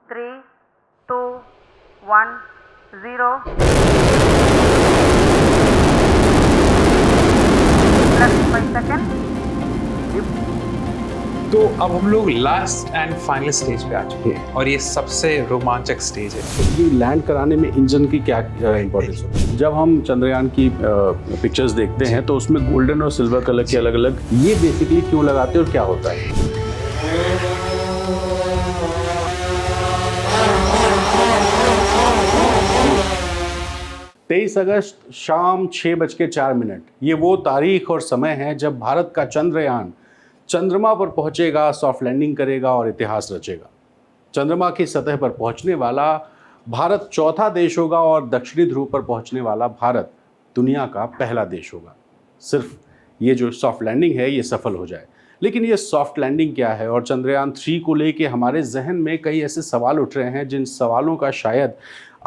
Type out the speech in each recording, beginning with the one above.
3, 2, 1, 0. +5 second. तो अब हम लोग लास्ट एंड फाइनल स्टेज पे आ चुके हैं और ये सबसे रोमांचक स्टेज है। ये लैंड कराने में इंजन की क्या इंपॉर्टेंस होती है? जब हम चंद्रयान की पिक्चर्स देखते हैं तो उसमें गोल्डन और सिल्वर कलर के अलग अलग, ये बेसिकली क्यों लगाते हैं और क्या होता है? 23 अगस्त शाम 6:04, ये वो तारीख और समय है जब भारत का चंद्रयान चंद्रमा पर पहुंचेगा, सॉफ्ट लैंडिंग करेगा और इतिहास रचेगा। चंद्रमा की सतह पर पहुंचने वाला भारत चौथा देश होगा और दक्षिणी ध्रुव पर पहुंचने वाला भारत दुनिया का पहला देश होगा। सिर्फ ये जो सॉफ्ट लैंडिंग है ये सफल हो जाए। लेकिन ये सॉफ्ट लैंडिंग क्या है और चंद्रयान 3 को लेके हमारे जहन में कई ऐसे सवाल उठ रहे हैं जिन सवालों का शायद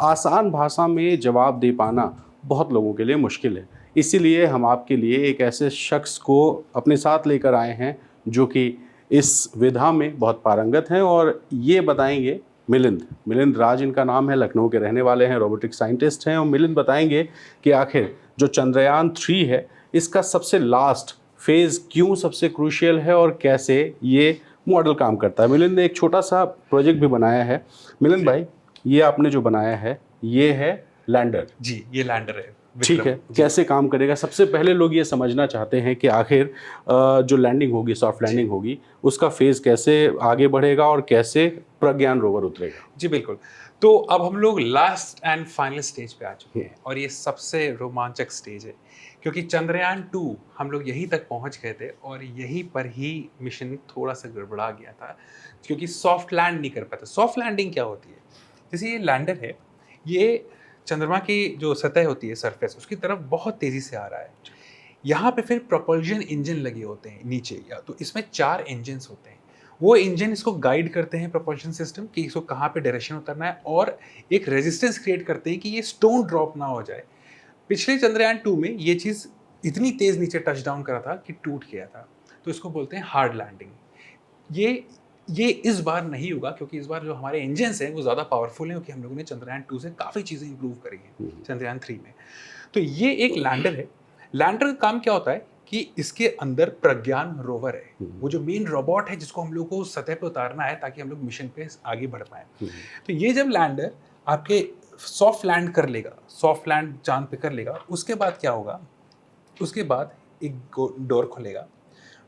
आसान भाषा में जवाब दे पाना बहुत लोगों के लिए मुश्किल है। इसीलिए हम आपके लिए एक ऐसे शख्स को अपने साथ लेकर आए हैं जो कि इस विधा में बहुत पारंगत हैं और ये बताएंगे। मिलिंद राज इनका नाम है, लखनऊ के रहने वाले हैं, रोबोटिक साइंटिस्ट हैं और मिलिंद बताएंगे कि आखिर जो चंद्रयान 3 है इसका सबसे लास्ट फेज़ क्यों सबसे क्रूशियल है और कैसे ये मॉडल काम करता है। मिलिंद ने एक छोटा सा प्रोजेक्ट भी बनाया है। मिलिंद भाई, ये आपने जो बनाया है ये है लैंडर। जी, ये लैंडर है। ठीक है, कैसे काम करेगा? सबसे पहले लोग ये समझना चाहते हैं कि आखिर जो लैंडिंग होगी, सॉफ्ट लैंडिंग होगी, उसका फेज़ कैसे आगे बढ़ेगा और कैसे प्रज्ञान रोवर उतरेगा। जी बिल्कुल। तो अब हम लोग लास्ट एंड फाइनल स्टेज पे आ चुके हैं और ये सबसे रोमांचक स्टेज है क्योंकि चंद्रयान 2 हम लोग यहीं तक पहुंच गए थे और यहीं पर ही मिशन थोड़ा सा गड़बड़ा गया था क्योंकि सॉफ्ट लैंड नहीं कर पाता। सॉफ्ट लैंडिंग क्या होती है? जैसे ये लैंडर है, ये चंद्रमा की जो सतह होती है, सरफेस, उसकी तरफ बहुत तेज़ी से आ रहा है। यहाँ पे फिर प्रोपल्शन इंजन लगे होते हैं नीचे, या तो इसमें 4 इंजन्स होते हैं। वो इंजन इसको गाइड करते हैं, प्रोपल्शन सिस्टम, कि इसको कहाँ पे डायरेक्शन उतरना है और एक रेजिस्टेंस क्रिएट करते हैं कि ये स्टोन ड्रॉप ना हो जाए। पिछले चंद्रयान 2 में ये चीज़ इतनी तेज़ नीचे टच डाउन करा था कि टूट गया था, तो इसको बोलते हैं हार्ड लैंडिंग। ये इस बार नहीं होगा क्योंकि इस बार जो हमारे इंजन्स हैं वो ज़्यादा पावरफुल हैं क्योंकि हम लोगों ने चंद्रयान 2 से काफ़ी चीज़ें इंप्रूव करी हैं चंद्रयान 3 में। तो ये एक लैंडर है। लैंडर का काम क्या होता है कि इसके अंदर प्रज्ञान रोवर है, वो जो मेन रोबोट है जिसको हम लोग को सतह पे उतारना है ताकि हम लोग मिशन पे आगे बढ़ पाएँ। तो ये जब लैंडर आपके सॉफ्ट लैंड कर लेगा, सॉफ्ट लैंड चांद पे कर लेगा, उसके बाद क्या होगा? उसके बाद एक डोर खुलेगा,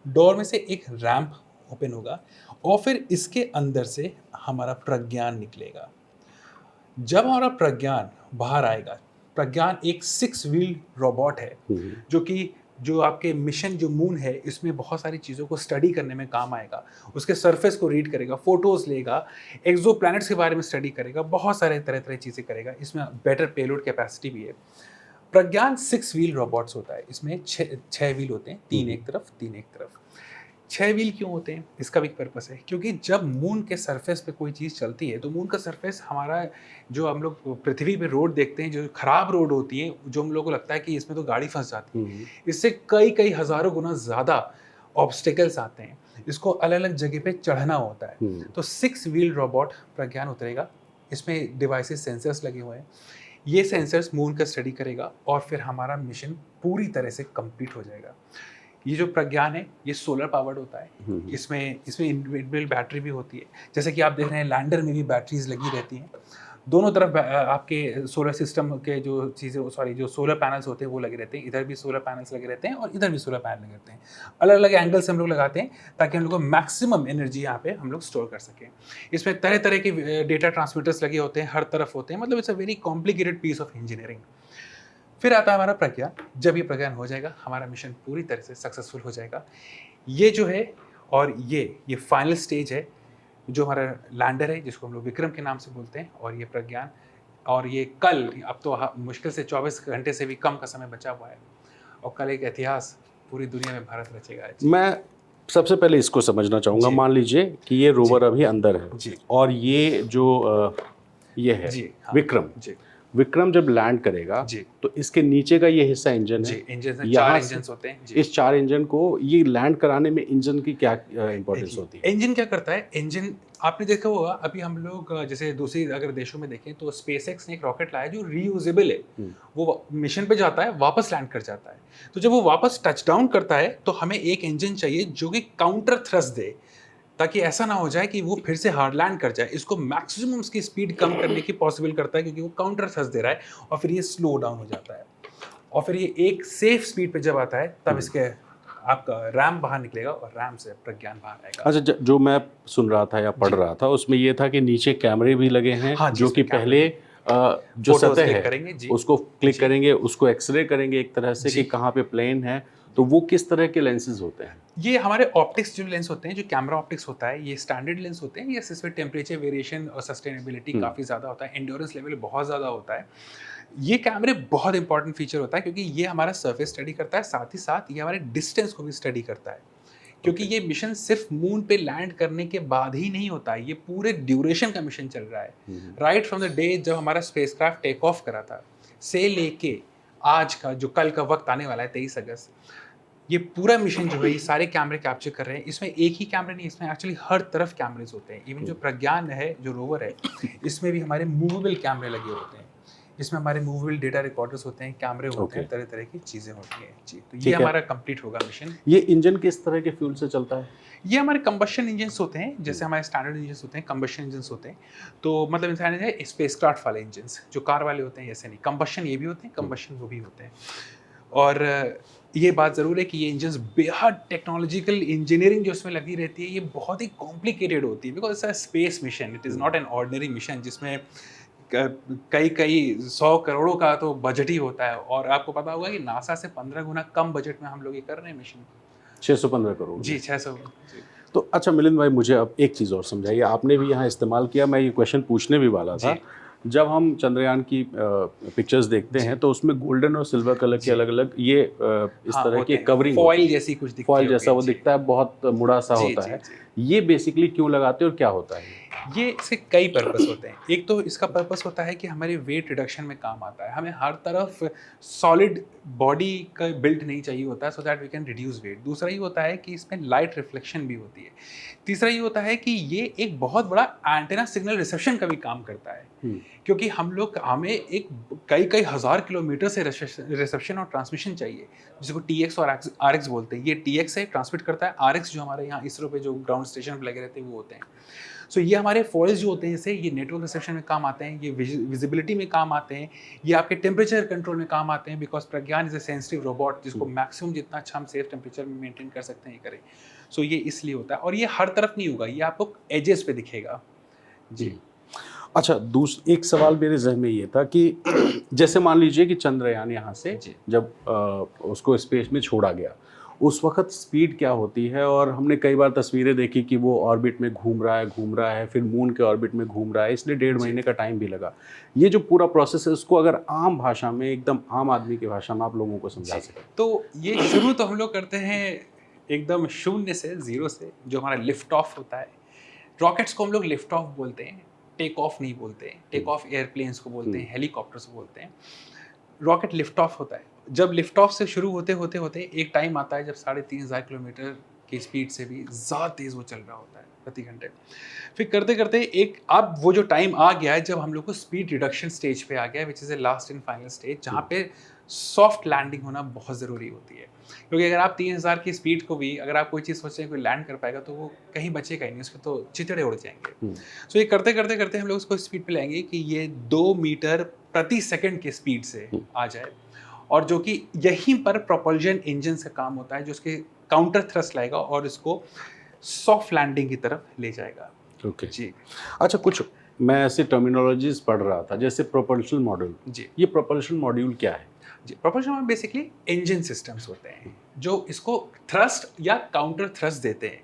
डोर में से एक रैंप ओपन होगा और फिर इसके अंदर से हमारा प्रज्ञान निकलेगा। जब हमारा प्रज्ञान बाहर आएगा, प्रज्ञान एक 6 व्हील रोबोट है जो आपके मिशन जो मून है इसमें बहुत सारी चीज़ों को स्टडी करने में काम आएगा। उसके सरफेस को रीड करेगा, फोटोज़ लेगा, एक्सो प्लैनेट्स के बारे में स्टडी करेगा, बहुत सारे तरह तरह चीज़ें करेगा। इसमें बेटर पेलोड कैपेसिटी भी है। प्रज्ञान 6 व्हील रोबोट्स होता है। इसमें 6 व्हील होते हैं, 3 एक तरफ 3 एक तरफ। 6 व्हील क्यों होते हैं? इसका भी पर्पस है क्योंकि जब मून के सरफेस पे कोई चीज़ चलती है तो मून का सरफेस हमारा, जो हम लोग पृथ्वी पे रोड देखते हैं, जो खराब रोड होती है, जो हम लोगों को लगता है कि इसमें तो गाड़ी फंस जाती है, इससे कई हज़ारों गुना ज़्यादा ऑब्स्टिकल्स आते हैं। इसको अलग अलग जगह पे चढ़ना होता है। तो 6 व्हील रोबोट प्रज्ञान उतरेगा। इसमें डिवाइसेस, सेंसर्स लगे हुए हैं। ये सेंसर्स मून का स्टडी करेगा और फिर हमारा मिशन पूरी तरह से कंप्लीट हो जाएगा। ये जो प्रज्ञान है ये सोलर पावर्ड होता है। इसमें इनबिल्ट बैटरी भी होती है। जैसे कि आप देख रहे हैं लैंडर में भी बैटरीज लगी रहती हैं। दोनों तरफ आपके सोलर सिस्टम के जो सोलर पैनल्स होते हैं वो लगे रहते हैं। इधर भी सोलर पैनल्स लगे रहते हैं और इधर भी सोलर पैनल लगे रहते हैं। अलग अलग एंगल से हम लोग लगाते हैं ताकि हम लोग को मैक्सिमम एनर्जी यहाँ पे हम लोग स्टोर कर सकें। इसमें तरह तरह के डेटा ट्रांसमीटर्स लगे होते हैं, हर तरफ होते हैं। मतलब it's a very complicated piece of engineering. फिर आता है हमारा प्रज्ञान। जब ये प्रज्ञान हो जाएगा हमारा मिशन पूरी तरह से सक्सेसफुल हो जाएगा। ये जो है और ये फाइनल स्टेज है, जो हमारा लैंडर है जिसको हम लोग विक्रम के नाम से बोलते हैं, और ये प्रज्ञान, और ये कल, अब तो मुश्किल से 24 घंटे से भी कम का समय बचा हुआ है और कल एक इतिहास पूरी दुनिया में भारत रचेगा। मैं सबसे पहले इसको समझना चाहूँगा। मान लीजिए कि ये रोवर अभी अंदर है और ये जो ये है जी, हाँ, विक्रम जी। विक्रम जब लैंड करेगा जी। तो इसके नीचे का ये हिस्सा इंजन जी, है। इंजन से यहाँ 4 से इंजन्स होते हैं। जी। इस 4 इंजन को ये लैंड कराने में इंजन की क्या इंपॉर्टेंस होती है? इंजन क्या करता है? इंजन आपने देखा होगा, अभी हम लोग जैसे दूसरी अगर देशों में देखें तो स्पेसएक्स ने एक रॉकेट लाया जो रीयूजेबल है। वो मिशन पे जाता है, वापस लैंड कर जाता है। तो जब वो वापस टच डाउन करता है तो हमें एक इंजन चाहिए जो कि काउंटर थ्रस्ट दे, ताकि ऐसा ना हो जाए कि वो फिर से हार्ड लैंड कर जाए। इसको मैक्सिमम उसकी स्पीड कम करने की पॉसिबल करता है, क्योंकि वो काउंटर थ्रस्ट दे रहा है और फिर ये स्लो डाउन हो जाता है। और फिर ये एक सेफ स्पीड पे जब आता है तब इसके आपका रैम बाहर निकलेगा और रैम से प्रज्ञान बाहर आएगा। अच्छा, जो मैं सुन रहा था या पढ़ रहा था उसमें ये था कि नीचे कैमरे भी लगे हैं। हाँ जी, जो कि इसमें कैमरे पहले जो फोटोज सतह क्लिक है करेंगे जी। उसको क्लिक जी। करेंगे, उसको एक्सरे करेंगे एक तरह से जी। कि कहाँ पे प्लेन है। तो वो किस तरह के लेंसेज होते हैं? ये हमारे ऑप्टिक्स जो लेंस होते हैं, जो कैमरा ऑप्टिक्स होता है, ये स्टैंडर्ड लेंस होते हैं। ये इसमें टेम्परेचर वेरिएशन और सस्टेनेबिलिटी काफ़ी ज़्यादा होता है, एंड्योरेंस लेवल बहुत ज़्यादा होता है। ये कैमरे बहुत इंपॉर्टेंट फीचर होता है, क्योंकि ये हमारा सरफेस स्टडी करता है, साथ ही साथ ये हमारे डिस्टेंस को भी स्टडी करता है। क्योंकि ये मिशन सिर्फ मून पे लैंड करने के बाद ही नहीं होता है, ये पूरे ड्यूरेशन का मिशन चल रहा है। राइट फ्रॉम द डे जब हमारा स्पेसक्राफ्ट टेक ऑफ करा था से लेके आज का जो कल का वक्त आने वाला है 23 अगस्त, ये पूरा मिशन जो है ये सारे कैमरे कैप्चर कर रहे हैं। इसमें एक ही कैमरे नहीं, इसमें एक्चुअली हर तरफ कैमरेज होते हैं। इवन जो प्रज्ञान है, जो रोवर है, इसमें भी हमारे मूवेबल कैमरे लगे होते हैं। इसमें हमारे मूवेबल डेटा रिकॉर्डर्स होते हैं, कैमरे होते हैं, तरह तरह की चीज़ें होती हैं जी। तो ये हमारा कंप्लीट होगा मिशन। ये इंजन किस तरह के फ्यूल से चलता है? ये हमारे कंबशन इंजन्स होते हैं, जैसे हमारे स्टैंडर्ड इंजन्स होते हैं, कंबशन इंजन्स होते हैं। तो मतलब इंसान है स्पेसक्राफ्ट वाले इंजन्स जो कार वाले होते हैं, ऐसे नहीं। कंबशन ये भी होते हैं, कंबशन वो भी होते हैं। और ये बात ज़रूर है कि ये इंजन्स बेहद टेक्नोलॉजिकल इंजीनियरिंग जो इसमें लगी रहती है, ये बहुत ही कॉम्प्लिकेटेड होती है, because it's a space mission. It is not an ordinary mission जिसमें कई कई 100 करोड़ों का तो बजट ही होता है। और आपको पता होगा कि नासा से 15 गुना कम बजट में हम लोग ये कर रहे हैं मिशन। 615 करोड़ जी, 600। तो अच्छा मिलिंद भाई, मुझे अब एक चीज़ और समझाइए। आपने भी यहाँ इस्तेमाल किया, मैं ये क्वेश्चन पूछने भी वाला था। जब हम चंद्रयान की पिक्चर्स देखते हैं तो उसमें गोल्डन और सिल्वर कलर के अलग अलग ये इस तरह की कवरिंग, फॉइल जैसी कुछ दिखती है, फॉइल जैसा वो दिखता है, बहुत मुड़ा सा जी, होता जी, है। जी। ये बेसिकली क्यों लगाते हैं और क्या होता है? ये इसके कई पर्पस होते हैं। एक तो इसका पर्पस होता है कि हमारे वेट रिडक्शन में काम आता है। हमें हर तरफ सॉलिड बॉडी का बिल्ट नहीं चाहिए होता है, so that we can reduce weight. दूसरा ये होता है कि इसमें लाइट रिफ्लेक्शन भी होती है। तीसरा ये होता है कि ये एक बहुत बड़ा एंटेना सिग्नल रिसेप्शन का भी काम करता है, क्योंकि हमें एक कई हज़ार किलोमीटर से रिसेप्शन और ट्रांसमिशन चाहिए, जिसको TX और RX बोलते हैं। ये TX है, ट्रांसमिट करता है। RX जो हमारे यहाँ इसरो पे जो ग्राउंड स्टेशन पर लगे रहते हैं वो होते हैं। सो ये हमारे फॉइल्स जो होते हैं, जैसे ये नेटवर्क रिसेप्शन में काम आते हैं, ये विजिबिलिटी में काम आते हैं, ये आपके टेम्परेचर कंट्रोल में काम आते हैं, because Pragyan is a sensitive robot जिसको मैक्सिमम जितना अच्छा हम सेफ टेम्परेचर में मेंटेन कर सकते हैं ये करें। सो ये इसलिए होता है। और ये हर तरफ नहीं होगा, ये आपको एजेस पे दिखेगा जी। अच्छा, एक सवाल मेरे जहन में ये था कि जैसे मान लीजिए कि चंद्रयान यहाँ से जब उसको स्पेस में छोड़ा गया, उस वक्त स्पीड क्या होती है? और हमने कई बार तस्वीरें देखी कि वो ऑर्बिट में घूम रहा है, फिर मून के ऑर्बिट में घूम रहा है, इसलिए 1.5 महीने का टाइम भी लगा। ये जो पूरा प्रोसेस है उसको अगर आम भाषा में, एकदम आम आदमी की भाषा में आप लोगों को समझा सकें। तो ये शुरू तो हम लोग करते हैं एकदम शून्य से, ज़ीरो से, जो हमारा लिफ्ट ऑफ होता है। रॉकेट्स को हम लोग लिफ्ट ऑफ बोलते हैं, टेक ऑफ नहीं बोलते। टेक ऑफ एयरप्लेन्स को बोलते हैं, हेलीकॉप्टर्स को बोलते हैं। रॉकेट लिफ्ट ऑफ होता है। जब लिफ्ट ऑफ से शुरू होते होते एक टाइम आता है जब 3500 किलोमीटर की स्पीड से भी ज़्यादा तेज़ वो चल रहा होता है प्रति घंटे। फिर करते करते एक अब वो जो टाइम आ गया है जब हम लोग को स्पीड रिडक्शन स्टेज पे आ गया है, which is a last and final stage, जहाँ पे सॉफ्ट लैंडिंग होना बहुत ज़रूरी होती है। क्योंकि अगर आप 3000 की स्पीड को भी अगर आप कोई चीज़ सोचते हैं कोई लैंड कर पाएगा तो वो कहीं बचेगा ही नहीं, उसके तो चितड़े उड़ जाएंगे। सो ये करते करते हम लोग उसको स्पीड पे लाएंगे कि ये 2 मीटर प्रति सेकंड की स्पीड से आ जाए, और जो कि यहीं पर प्रोपल्जन इंजन से काम होता है, जो उसके काउंटर थ्रस्ट लाएगा और इसको सॉफ्ट लैंडिंग की तरफ ले जाएगा। ओके जी। अच्छा, कुछ मैं ऐसे टर्मिनोलॉजीज पढ़ रहा था, जैसे प्रोपल्शन मॉड्यूल। जी। ये प्रोपल्शन मॉड्यूल क्या है? जी, प्रोपल्शन में बेसिकली इंजन सिस्टम्स होते हैं जो इसको थ्रस्ट या काउंटर थ्रस्ट देते हैं।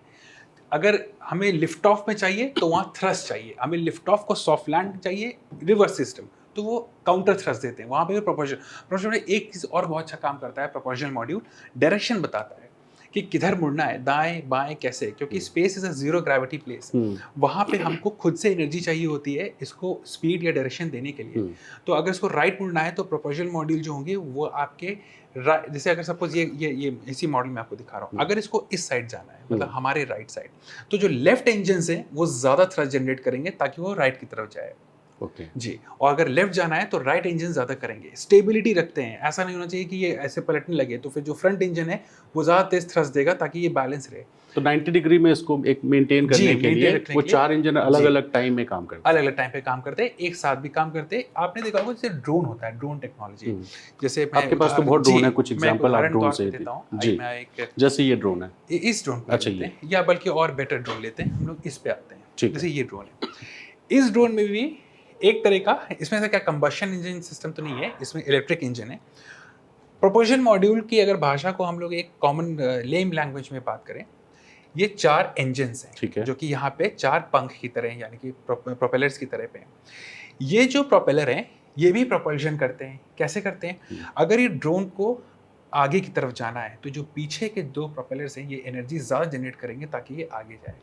अगर हमें लिफ्ट ऑफ में चाहिए तो वहाँ थ्रस्ट चाहिए, हमें लिफ्ट ऑफ को सॉफ्ट लैंड चाहिए रिवर्स सिस्टम, तो वो काउंटर थ्रस्ट देते हैं। वहाँ पे प्रोपल्शन में एक चीज़ और बहुत अच्छा काम करता है। प्रोपल्शन मॉड्यूल डायरेक्शन बताता है कि किधर मुड़ना है, दाएं बाएं कैसे, क्योंकि space is a zero gravity place. वहाँ पे हमको खुद से एनर्जी चाहिए होती है इसको स्पीड या डायरेक्शन देने के लिए। तो अगर इसको राइट मुड़ना है तो प्रोपल्शन मॉड्यूल जो होंगे वो आपके जैसे अगर सपोज ये इसी मॉडल में आपको दिखा रहा हूँ, अगर इसको इस साइड जाना है मतलब हमारे राइट साइड, तो जो लेफ्ट इंजन है वो ज़्यादा थ्रस्ट जनरेट करेंगे ताकि वो राइट की तरफ जाए। ओके जी, और अगर लेफ्ट जाना है तो राइट इंजन ज़्यादा करेंगे, स्टेबिलिटी रखते हैं। ऐसा नहीं होना चाहिए कि ये ऐसे पलटने लगे, तो फिर जो फ्रंट इंजन है वो ज़्यादा तेज थ्रस्ट देगा ताकि ये बैलेंस रहे। तो 90 डिग्री में इसको एक मेंटेन करने के लिए वो 4 इंजन अलग अलग टाइम में काम करते हैं, अलग अलग टाइम पे काम करते हैं, एक साथ भी काम करते हैं। आपने देखा होगा जैसे ड्रोन होता है, ड्रोन टेक्नोलॉजी, जैसे आपके पास तो बहुत ड्रोन है, कुछ एग्जांपल आप ड्रोन से देता हूँ जी, मैं एक, जैसे ये ड्रोन है, इस ड्रोन को अच्छा लेते हैं या बल्कि और बेटर ड्रोन लेते हैं हम लोग, इस पे आते हैं। ठीक जैसे ये ड्रोन है, इस ड्रोन में भी एक तरह का, इसमें से क्या कंबशन इंजन सिस्टम तो नहीं है, इसमें इलेक्ट्रिक इंजन है। प्रोपल्शन मॉड्यूल की अगर भाषा को हम लोग एक कॉमन लेम लैंग्वेज में बात करें, ये 4 इंजन्स हैं जो कि यहाँ पे 4 पंख की तरह यानी कि प्रोपेलर्स की तरह पे हैं। ये जो प्रोपेलर हैं ये भी प्रोपल्शन करते हैं। कैसे करते हैं? अगर ये ड्रोन को आगे की तरफ जाना है तो जो पीछे के 2 प्रोपेलर्स हैं ये एनर्जी ज़्यादा जनरेट करेंगे ताकि ये आगे जाए।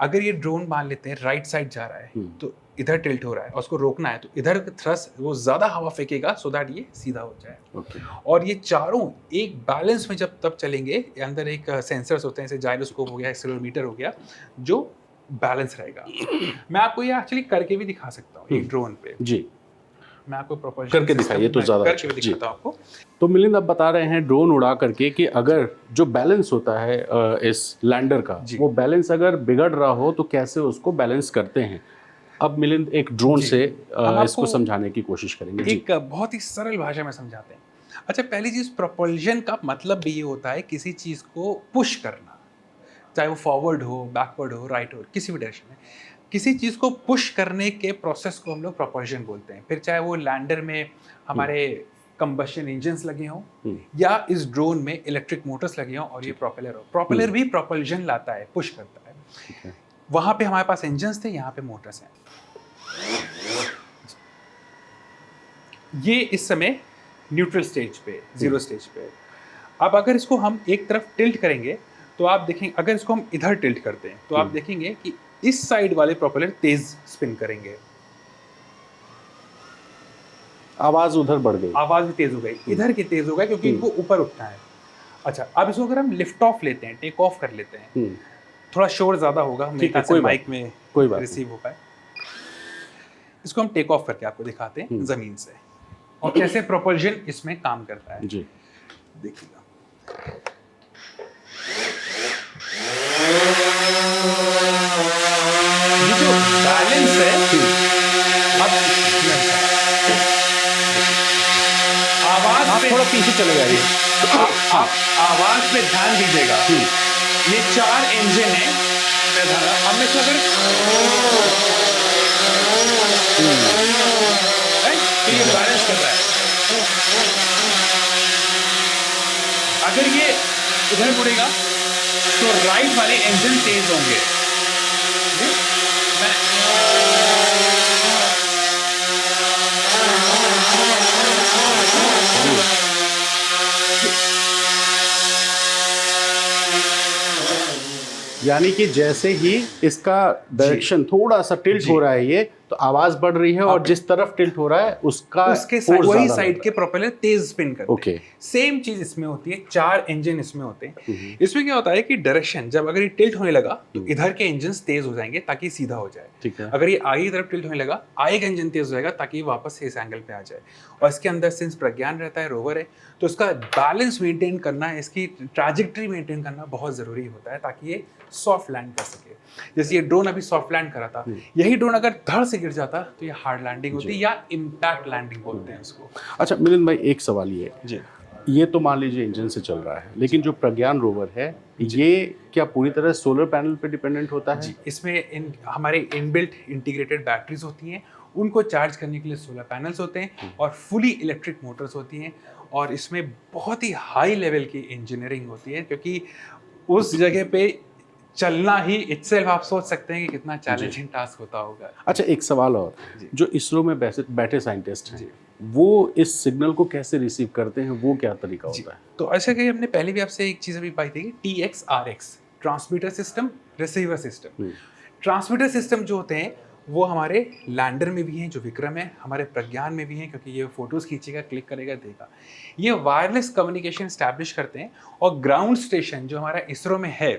अगर ये ड्रोन मान लेते हैं राइट साइड जा रहा है तो इधर टिल्ट हो रहा है और उसको रोकना है तो इधर थ्रस्ट वो ज़्यादा हवा फेंकेगा सो दैट ये सीधा हो जाए। और ये चारों एक बैलेंस में जब तब चलेंगे, अंदर एक सेंसर्स होते हैं जैसे जाइरोस्कोप हो गया, एक्सेलेरोमीटर हो गया, जो बैलेंस रहेगा। मैं आपको ये एक्चुअली करके भी दिखा सकता हूँ एक ड्रोन पे जी, मैं आपको प्रोपल्शन करके दिखाइए तो ज़्यादा करके भी दिखाता हूँ आपको। तो मिलिंद आप बता रहे हैं ड्रोन उड़ा करके कि अगर जो बैलेंस होता है इस लैंडर का, वो बैलेंस अगर बिगड़ रहा हो तो कैसे उसको बैलेंस करते हैं। अब मिलिंद एक ड्रोन से इसको समझाने की कोशिश करेंगे। एक बहुत ही सरल भाषा में समझाते हैं। अच्छा, पहली चीज़, प्रोपल्शन का मतलब भी ये होता है किसी चीज़ को पुश करना, चाहे वो फॉरवर्ड हो, बैकवर्ड हो, राइट हो, किसी भी डायरेक्शन में किसी चीज़ को पुश करने के प्रोसेस को हम लोग प्रोपल्शन बोलते हैं। फिर चाहे वो लैंडर में हमारे कंबशन इंजन्स लगे हों या इस ड्रोन में इलेक्ट्रिक मोटर्स लगे हों और ये प्रोपेलर हो। प्रोपेलर भी प्रोपल्शन लाता है, पुश करता है। वहाँ पे हमारे पास इंजन्स थे, यहाँ पे मोटर्स हैं। ये इस समय न्यूट्रल स्टेज पे, जीरो स्टेज पे। अब अगर इसको हम एक तरफ टिल्ट करेंगे तो आप देखेंगे, अगर इसको हम इधर टिल्ट करते हैं तो आप देखेंगे कि इस साइड वाले प्रोपेलर तेज स्पिन करेंगे, आवाज उधर बढ़ गई, आवाज भी तेज हो गई, इधर की तेज हो गई क्योंकि इनको ऊपर उठना है। अच्छा, अब इसको अगर हम लिफ्ट ऑफ लेते हैं, टेक ऑफ कर लेते हैं, थोड़ा शोर ज्यादा होगा, मेरे माइक में कोई बात रिसीव हो पाए। इसको हम टेक ऑफ करके आपको दिखाते हैं जमीन से और कैसे प्रोपल्शन इसमें काम करता है जी, देखिएगा। ये जो बैलेंस है, अब आवाज पे थोड़ा पीछे चले जाइए, आवाज पे ध्यान दीजिएगा। ये 4 इंजन है, अब मैं अगर ये बैलेंस कर रहा है, अगर ये इधर मुड़ेगा तो राइट वाले इंजन तेज होंगे। यानी कि जैसे ही इसका डायरेक्शन थोड़ा सा टिल्ट हो रहा है ये, तो आवाज बढ़ रही है और जिस तरफ टिल्ट हो रहा है उसका वही साइड के प्रोपेलर तेज स्पिन करते हैं। ओके, सेम चीज इसमें होती है, 4 इंजन इसमें होते हैं। इसमें क्या होता है कि डायरेक्शन जब अगर ये टिल्ट होने लगा तो इधर के इंजन तेज हो जाएंगे ताकि सीधा हो जाए। ठीक है। अगर ये आगे की तरफ टिल्ट होने लगा, आगे का इंजन तेज हो जाएगा ताकि वापस इस एंगल पे आ जाए। और इसके अंदर सिंस प्रज्ञान रहता है, रोवर है, तो इसका बैलेंस मेंटेन करना, इसकी ट्रैजेक्टरी मेंटेन करना बहुत जरूरी होता है ताकि ये सॉफ्ट लैंड कर सके। जैसे ये ड्रोन अभी सॉफ्ट लैंड करा था, यही ड्रोन अगर धड़ से गिर जाता तो ये हार्ड लैंडिंग होती या इम्पैक्ट लैंडिंग बोलते हैं इसको। अच्छा मिलिंद भाई, एक सवाल ये जी, ये तो मान लीजिए इंजन से चल रहा है, लेकिन जो प्रज्ञान रोवर है ये क्या पूरी तरह सोलर पैनल पे डिपेंडेंट होता है? जी, इसमें हमारे इनबिल्ट इंटीग्रेटेड बैटरीज होती हैं, उनको चार्ज करने के लिए सोलर पैनल्स होते हैं और फुली इलेक्ट्रिक मोटर्स होती हैं। और इसमें बहुत ही हाई लेवल की इंजीनियरिंग होती है क्योंकि उस जगह पे चलना ही इटसेल्फ आप सोच सकते हैं कि कितना चैलेंजिंग टास्क होता होगा। अच्छा, एक सवाल और, जो इसरो में बैठे साइंटिस्ट हैं वो इस सिग्नल को कैसे रिसीव करते हैं, वो क्या तरीका जी, होता है? तो ऐसा कि हमने पहले भी आपसे एक चीज़ अभी पाई थी कि TX-RX, transmitter system, receiver system. Transmitter system जो होते हैं वो हमारे लैंडर में भी हैं, जो विक्रम है, हमारे प्रज्ञान में भी हैं, क्योंकि ये फोटोज़ खींचेगा, क्लिक करेगा, देगा। ये वायरलेस कम्युनिकेशन स्टैब्लिश करते हैं, और ग्राउंड स्टेशन जो हमारा इसरो में है,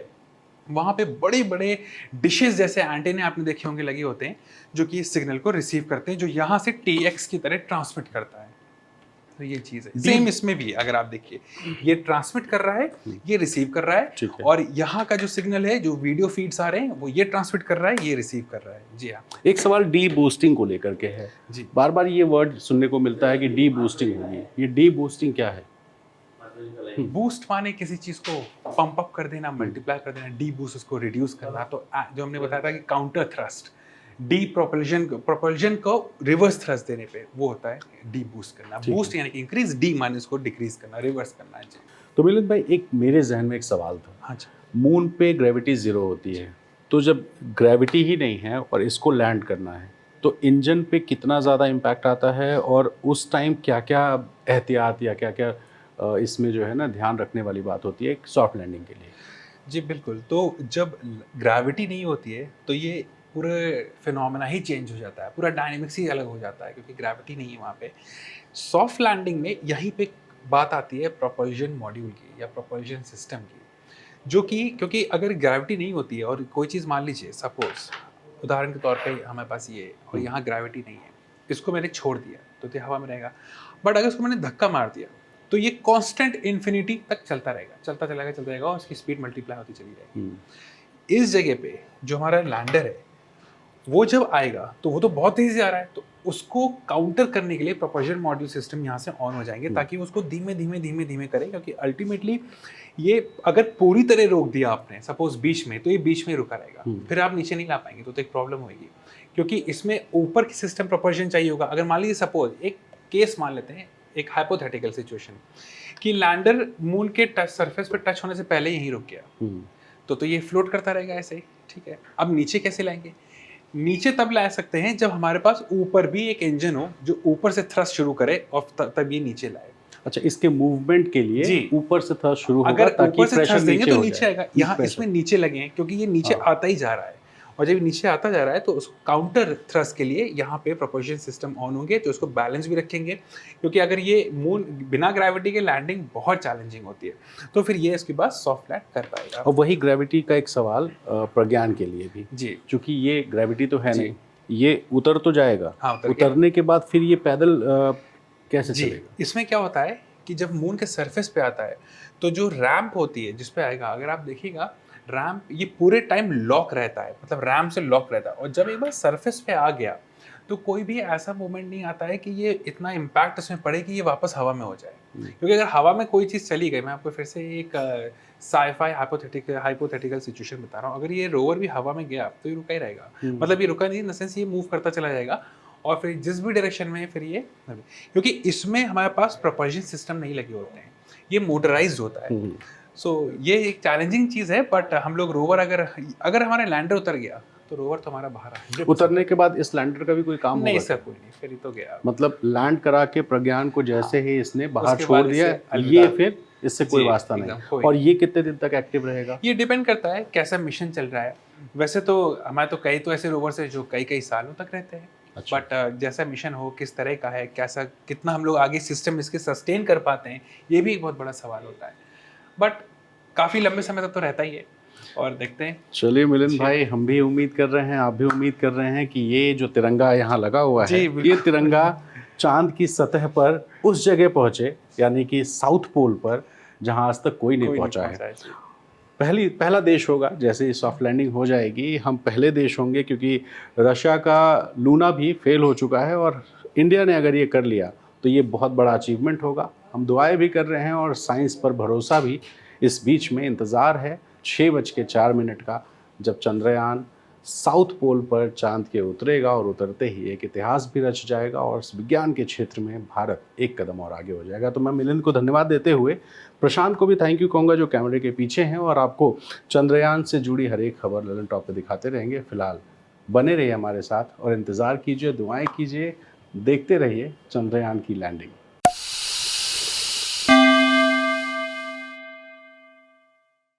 वहाँ पे बड़े बड़े डिशेस जैसे एंटेने आपने देखे होंगे लगे होते हैं, जो कि इस सिग्नल को रिसीव करते हैं, जो यहाँ से TX की तरह ट्रांसमिट करता है। तो ये चीज़ है, सेम इसमें भी है। अगर आप देखिए, ये ट्रांसमिट कर रहा है, ये रिसीव कर रहा ठीक है, है। और यहाँ का जो सिग्नल है, जो वीडियो फीड्स आ रहे हैं, वो ये ट्रांसमिट कर रहा है, ये रिसीव कर रहा है। जी हाँ। एक सवाल डी बूस्टिंग को लेकर के है। जी। बार बार ये वर्ड सुनने को मिलता है कि डी बूस्टिंग होगी। ये डी बूस्टिंग क्या है? बूस्ट माने किसी चीज को पंप अप कर देना, मल्टीप्लाई कर देना। डी बूस्ट उसको रिड्यूस करना। तो जो हमने बताया था कि काउंटर थ्रस्ट, डी प्रोपल्जन को रिवर्स थ्रस्ट देने पे वो होता है डी बूस्ट करना। बूस्ट यानी कि इंक्रीज, डी माने उसको डिक्रीज करना, रिवर्स करना है। जी तो मिलिंद भाई, एक मेरे जहन में एक सवाल था। हाँ जी। मून पे ग्रेविटी ज़ीरो होती है, तो जब ग्रेविटी ही नहीं है और इसको लैंड करना है, तो इंजन पे कितना ज़्यादा इम्पैक्ट आता है, और उस टाइम क्या क्या एहतियात या क्या क्या इसमें जो है ना ध्यान रखने वाली बात होती है एक सॉफ्ट लैंडिंग के लिए? जी बिल्कुल। तो जब ग्रेविटी नहीं होती है तो ये पूरे फिनोमेना ही चेंज हो जाता है, पूरा डायनेमिक्स ही अलग हो जाता है, क्योंकि ग्रेविटी नहीं है वहाँ पे। सॉफ्ट लैंडिंग में यहीं पे बात आती है प्रोपल्जन मॉड्यूल की या प्रोपल्जन सिस्टम की, जो कि क्योंकि अगर ग्रेविटी नहीं होती है और कोई चीज़ मान लीजिए, सपोज उदाहरण के तौर पे हमारे पास ये है और यहाँ ग्रेविटी नहीं है, इसको मैंने छोड़ दिया तो ये हवा में रहेगा। बट अगर इसको मैंने धक्का मार दिया तो ये कांस्टेंट इन्फिनिटी तक चलता रहेगा, चलता चलेगा और उसकी स्पीड मल्टीप्लाई होती चली जाएगी। इस जगह पे जो हमारा लैंडर है, वो जब आएगा तो वो तो बहुत तेज़ी से आ रहा है, तो उसको काउंटर करने के लिए प्रोपल्शन मॉड्यूल सिस्टम यहाँ से ऑन हो जाएंगे, ताकि उसको धीमे धीमे करे, क्योंकि अल्टीमेटली ये अगर पूरी तरह रोक दिया आपने सपोज बीच में, तो ये बीच में रुका रहेगा, फिर आप नीचे नहीं ला पाएंगे, तो एक प्रॉब्लम होगी, क्योंकि इसमें ऊपर की सिस्टम प्रोपल्शन चाहिए होगा। अगर मान लीजिए सपोज एक केस मान लेते हैं, एक हाइपोथेटिकल सिचुएशन, कि लैंडर मून के टच सरफेस पे टच होने से पहले यहीं रुक गया, तो ये फ्लोट करता रहेगा ऐसे ही, ठीक है। अब नीचे कैसे लाएंगे? नीचे तब ला सकते हैं जब हमारे पास ऊपर भी एक इंजन हो जो ऊपर से थ्रस्ट शुरू करे, और तब ये नीचे लाए। अच्छा, इसके मूवमेंट के लिए ऊपर से थ्रस्ट शुरू होगा, अगर ताकि ऊपर से प्रेशर थ्रस्ट देंगे तो हो नीचे जाए। आएगा। यहाँ इसमें नीचे लगे हैं क्योंकि ये नीचे आता ही जा रहा है, और जब नीचे आता जा रहा है तो उसको काउंटर थ्रस्ट के लिए यहाँ पे प्रोपल्शन सिस्टम ऑन होंगे, तो उसको बैलेंस भी रखेंगे, क्योंकि अगर ये मून बिना ग्रेविटी के लैंडिंग बहुत चैलेंजिंग होती है, तो फिर ये इसके बाद सॉफ्ट लैंड कर पाएगा। और वही ग्रेविटी का एक सवाल प्रज्ञान के लिए भी जी, क्योंकि ये ग्रेविटी तो है नहीं, ये उतर तो जाएगा। हाँ, उतरने के बाद फिर ये पैदल कैसे जी चलेगा? इसमें क्या होता है कि जब मून के सरफेस पे आता है तो जो रैंप होती है जिस पे आएगा, अगर आप देखिएगा रैंप ये पूरे टाइम लॉक रहता है, मतलब रैंप से लॉक रहता है, और जब एक बार सरफेस पे आ गया तो कोई भी ऐसा मोमेंट नहीं आता है कि ये इतना इम्पैक्ट इसमें पड़े कि ये वापस हवा में हो जाए। क्योंकि अगर हवा में कोई चीज़ चली गई, मैं आपको फिर से एक साइफाई हाइपोथेटिकल सिचुएशन बता रहा हूँ, अगर ये रोवर भी हवा में गया तो ये रुका ही रहेगा, मतलब ये रुका नहीं इन द सेंस ये मूव करता चला जाएगा, और फिर जिस भी डायरेक्शन में फिर ये, क्योंकि इसमें हमारे पास प्रोपल्शन सिस्टम नहीं लगे होते हैं, ये मोटराइज्ड होता है। सो ये एक चैलेंजिंग चीज़ है, बट हम लोग रोवर अगर हमारा लैंडर उतर गया तो रोवर तो हमारा बाहर है। उतरने के बाद इस लैंडर का भी कोई काम नहीं होगा? सर, कोई नहीं, फिर ही तो गया। मतलब लैंड करा के प्रज्ञान को जैसे ही इसने बाहर उसके छोड़ बाद दिया, इसे अलविदा। ये फिर इससे कोई जी, वास्ता एकदम, नहीं। कोई और ये कितने दिन तक एक्टिव रहेगा? ये डिपेंड करता है कैसा मिशन चल रहा है। वैसे तो हमारे तो कई तो ऐसे रोवर्स हैं जो कई सालों तक रहते हैं, अच्छा। बट जैसा मिशन हो, किस तरह का है, कैसा कितना हम लोग आगे सिस्टम इसके सस्टेन कर पाते हैं, ये भी एक बहुत बड़ा सवाल होता है, बट काफ़ी लंबे समय तक तो रहता ही है, और देखते हैं। चलिए मिलिंद भाई, हम भी उम्मीद कर रहे हैं, आप भी उम्मीद कर रहे हैं कि ये जो तिरंगा यहाँ लगा हुआ है, ये तिरंगा चांद की सतह पर उस जगह पहुँचे, यानी कि साउथ पोल पर, जहाँ आज तक कोई नहीं पहुँचा है। पहला देश होगा। जैसे ही सॉफ्ट लैंडिंग हो जाएगी, हम पहले देश होंगे, क्योंकि रशिया का लूना भी फेल हो चुका है, और इंडिया ने अगर ये कर लिया तो ये बहुत बड़ा अचीवमेंट होगा। हम दुआएं भी कर रहे हैं और साइंस पर भरोसा भी। इस बीच में इंतज़ार है 6:04 का, जब चंद्रयान साउथ पोल पर चांद के उतरेगा, और उतरते ही एक इतिहास भी रच जाएगा, और इस विज्ञान के क्षेत्र में भारत एक कदम और आगे हो जाएगा। तो मैं मिलिंद को धन्यवाद देते हुए प्रशांत को भी थैंक यू कहूँगा, जो कैमरे के पीछे हैं, और आपको चंद्रयान से जुड़ी हर एक खबर ललन टॉप पे दिखाते रहेंगे। फिलहाल बने रहिए हमारे साथ और इंतज़ार कीजिए, दुआएं कीजिए, देखते रहिए चंद्रयान की लैंडिंग।